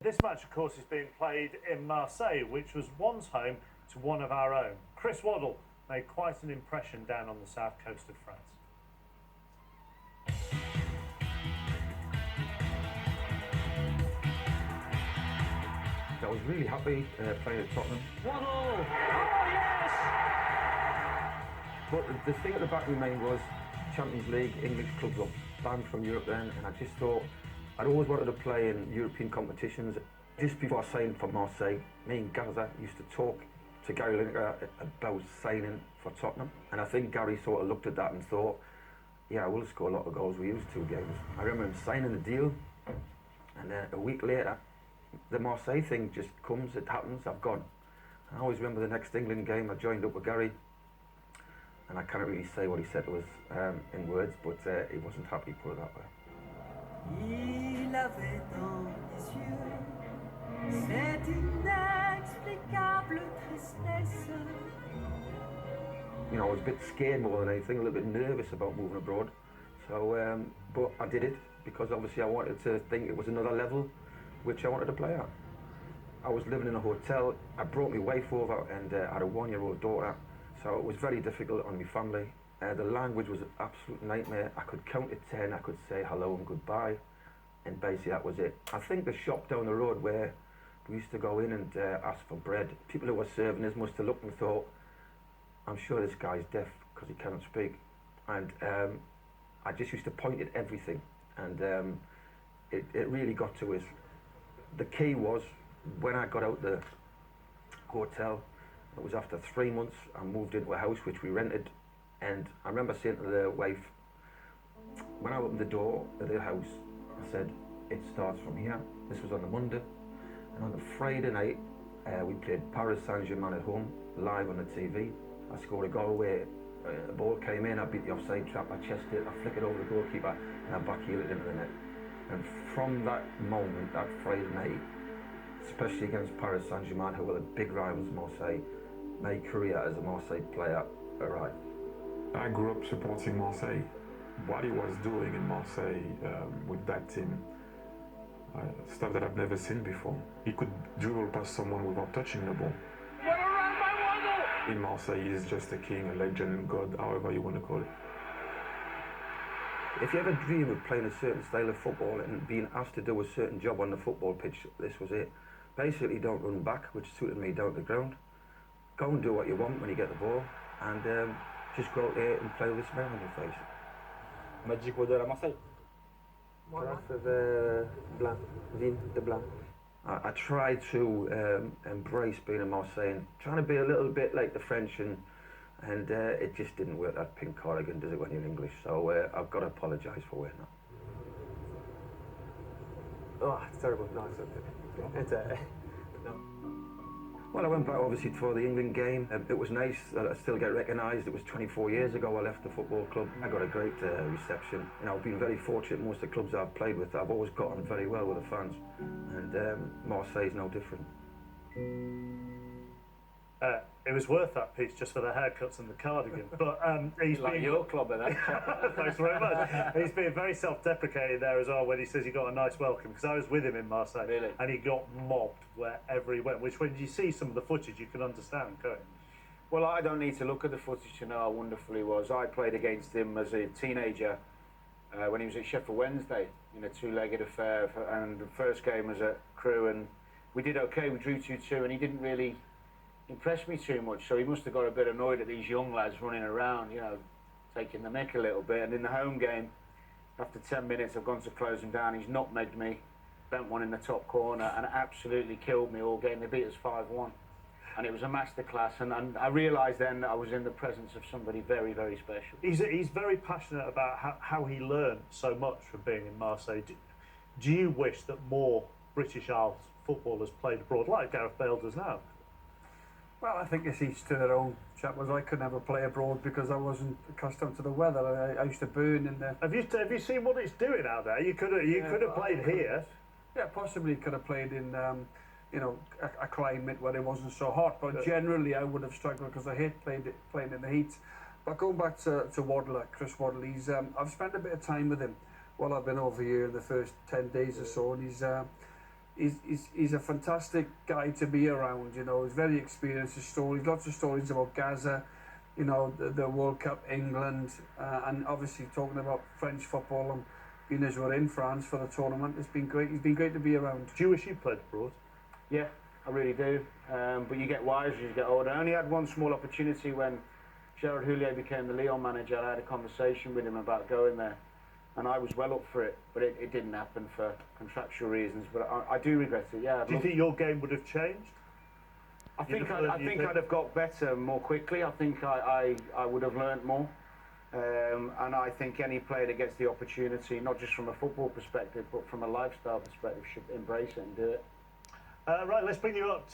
This match, of course, is being played in Marseille, which was once home to one of our own. Chris Waddle made quite an impression down on the south coast of France. I was really happy playing at Tottenham. Waddle! Oh, yes! But the thing at the back of my mind was Champions League, English clubs were banned from Europe then, and I just thought I'd always wanted to play in European competitions. Just before I signed for Marseille, me and Gaza used to talk to Gary Lineker about signing for Tottenham, and I think Gary sort of looked at that and thought, yeah, we'll score a lot of goals. We used 2 games. I remember him signing the deal, and then a week later, the Marseille thing just comes, it happens, I've gone. I always remember the next England game, I joined up with Gary, and I can't really say what he said to us in words, but he wasn't happy, put it that way. Il avait dans les yeux cette inexplicable tristesse. You know, I was a bit scared more than anything, a little bit nervous about moving abroad. So, but I did it because obviously I wanted to think it was another level which I wanted to play at. I was living in a hotel. I brought my wife over and I had a 1-year-old daughter, so it was very difficult on my family. The language was an absolute nightmare. I could count to 10, I could say hello and goodbye, and basically that was it. I think the shop down the road where we used to go in and ask for bread, people who were serving us must have looked and thought, I'm sure this guy's deaf because he cannot speak. And I just used to point at everything, and it really got to us. The key was, when I got out the hotel, it was after 3 months, I moved into a house which we rented, and I remember saying to the wife, when I opened the door of the house, I said, it starts from here. This was on the Monday, and on the Friday night, we played Paris Saint-Germain at home, live on the TV. I scored a goal where a ball came in, I beat the offside trap, I chested it, I flicked it over the goalkeeper, and I backheeled it into the net. And from that moment, that Friday night, especially against Paris Saint-Germain, who were the big rivals of Marseille, my career as a Marseille player arrived. I grew up supporting Marseille. What he was doing in Marseille with that team, stuff that I've never seen before. He could dribble past someone without touching the ball. What a run by Waddle! In Marseille, he's just a king, a legend, God, however you want to call it. If you ever dream of playing a certain style of football and being asked to do a certain job on the football pitch, this was it. Basically, don't run back, which suited me down to the ground. Go and do what you want when you get the ball, and just go out there and play with a smile on your face. Magic Waddle à Marseille. Blanc, vin de blanc. I tried to embrace being a Marseillan, trying to be a little bit like the French, and it just didn't work. That pink cardigan does it when you're English, so I've got to apologise for wearing that. Oh, it's terrible. No, it's no. Well, I went back obviously for the England game. It was nice that I still get recognised. It was 24 years ago I left the football club. I got a great reception. You know, I've been very fortunate. Most of the clubs I've played with, I've always got on very well with the fans, and Marseille's no different. It was worth that piece just for the haircuts and the cardigan. But he's like your club, and that. Thanks very much. He's being very self-deprecating there as well when he says he got a nice welcome, because I was with him in Marseille, really? And he got mobbed wherever he went. Which, when you see some of the footage, you can understand, can't you? Well, I don't need to look at the footage to know how wonderful he was. I played against him as a teenager when he was at Sheffield Wednesday in a 2-legged affair, and the first game was at Crewe, and we did okay. We drew 2-2, and he didn't really impressed me too much, so he must have got a bit annoyed at these young lads running around, you know, taking the mick a little bit. And in the home game, after 10 minutes, I've gone to close him down. He's nutmegged me, bent one in the top corner, and absolutely killed me all game. They beat us 5-1, and it was a masterclass. And I realised then that I was in the presence of somebody very, very special. He's very passionate about how he learned so much from being in Marseille. Do you wish that more British Isles footballers played abroad, like Gareth Bale does now? Well, I think it's each to their own. Chapman, I could never play abroad because I wasn't accustomed to the weather. I used to burn in the. Have you seen what it's doing out there? You could have played here. Yeah, possibly could have played in you know, a climate where it wasn't so hot. But generally, I would have struggled because I hate playing in the heat. But going back to Waddle, Chris Waddle, he's I've spent a bit of time with him while I've been over here in the first 10 days or so, and he's a fantastic guy to be around. You know, he's very experienced. His stories, lots of stories about Gaza, you know, the World Cup, England, and obviously talking about French football and being as we're in France for the tournament. It's been great. He's been great to be around. Do you wish you played abroad? Yeah, I really do. But you get wiser as you get older. I only had one small opportunity when Gerard Houllier became the Lyon manager. I had a conversation with him about going there, and I was well up for it, but it didn't happen for contractual reasons. But I do regret it. Yeah. Do you think your game would have changed? I think I'd have got better more quickly. I think I would have learnt more. And I think any player that gets the opportunity, not just from a football perspective, but from a lifestyle perspective, should embrace it and do it. Right, let's bring you up